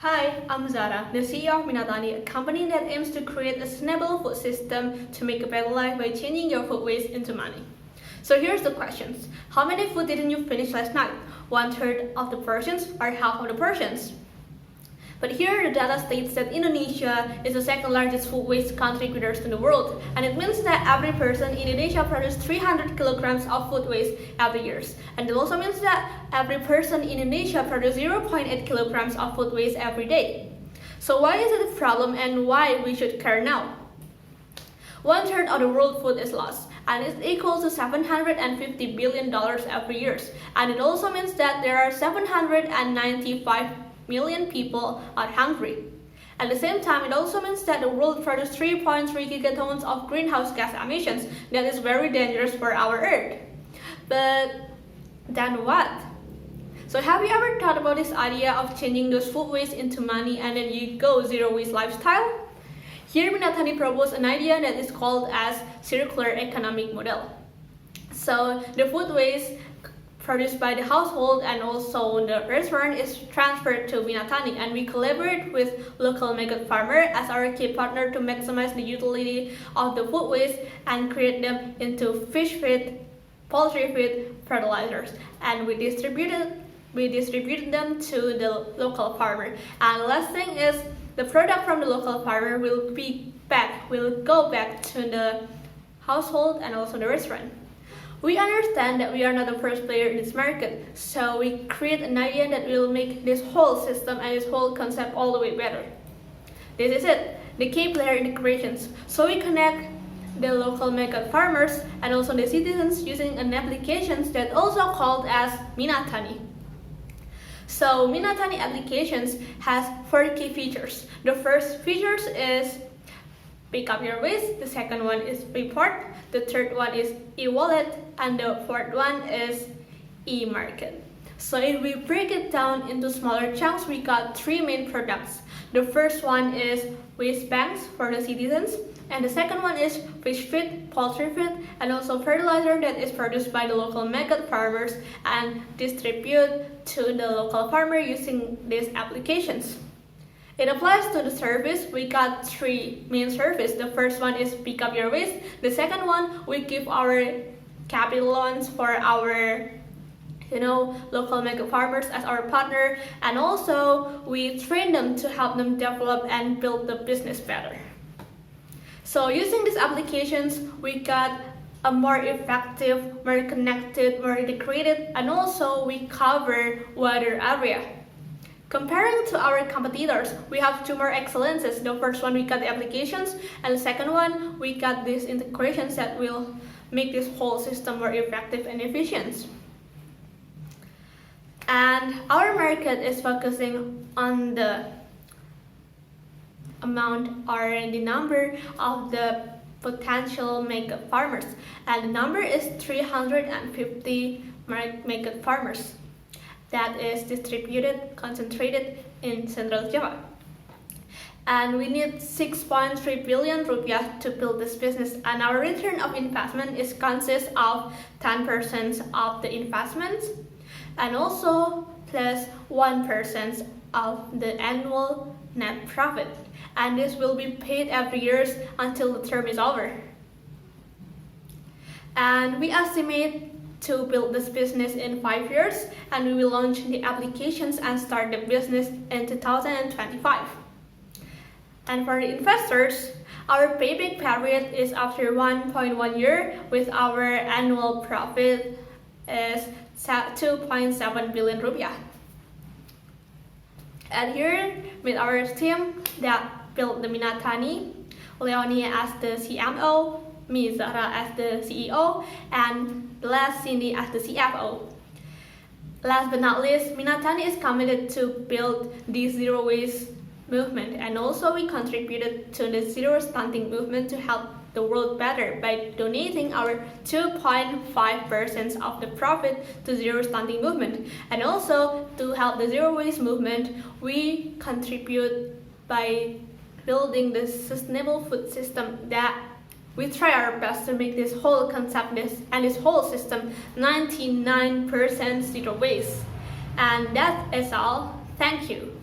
Hi, I'm Zara, the CEO of Minatani, a company that aims to create a sustainable food system to make a better life by changing your food waste into money. So here's the questions. How many food didn't you finish last night? 1/3 of the portions or half of the portions? But here the data states that Indonesia is the second largest food waste contributors to the world, and it means that every person in Indonesia produces 300 kilograms of food waste every year. And it also means that every person in Indonesia produces 0.8 kilograms of food waste every day. So why is it a problem and why we should care now? 1/3 of the world food is lost, and it's equal to $750 billion every year. And it also means that there are 795 million people are hungry. At the same time, it also means that the world produces 3.3 gigatons of greenhouse gas emissions. That is very dangerous for our Earth. But then what? So have you ever thought about this idea of changing those food waste into money and then you go zero waste lifestyle? Here Minatani proposed an idea that is called as circular economic model. So the food waste produced by the household and also the restaurant is transferred to Minatani, and we collaborate with local maggot farmer as our key partner to maximize the utility of the food waste and create them into fish feed, poultry feed, fertilizers, and we distributed them to the local farmer. And the last thing is the product from the local farmer will go back to the household and also the restaurant. We understand that we are not the first player in this market, so we create an idea that will make this whole system and this whole concept all the way better. This is it, the key player integrations. So we connect the local maggot farmers and also the citizens using an application that also called as Minatani. So Minatani applications has 4 key features. The first features is pick up your waste, the second one is report, the third one is e-wallet, and the fourth one is e-market. So if we break it down into smaller chunks, we got 3 main products. The first one is waste banks for the citizens, and the second one is fish feed, poultry feed, and also fertilizer that is produced by the local maggot farmers and distributed to the local farmer using these applications. It applies to the service. We got 3 main services. The first one is pick up your waste. The second one, we give our capital loans for our local maggot farmers as our partner, and also we train them to help them develop and build the business better. So using these applications, we got a more effective, more connected, more integrated, and also we cover wider area. Comparing to our competitors, we have 2 more excellences. The first one, we got the applications, and the second one, we got these integrations that will make this whole system more effective and efficient. And our market is focusing on the amount or the number of the potential maggot farmers, and the number is 350 maggot farmers that is concentrated in Central Java. And we need 6.3 billion rupiah to build this business, and our return of investment consists of 10% of the investment and also plus 1% of the annual net profit, and this will be paid every year until the term is over. And we estimate to build this business in 5 years, and we will launch the applications and start the business in 2025. And for the investors, our payback period is after 1.1 year, with our annual profit is 2.7 billion rupiah. And here with our team that built the Minatani, Leonie as the CMO, me, Zara, as the CEO, and last, Cindy as the CFO. Last but not least, Minatani is committed to build the zero waste movement, and also we contributed to the zero stunting movement to help the world better by donating our 2.5% of the profit to zero stunting movement. And also to help the zero waste movement, we contribute by building the sustainable food system that we try our best to make this whole concept and this whole system 99% zero waste. And that is all. Thank you.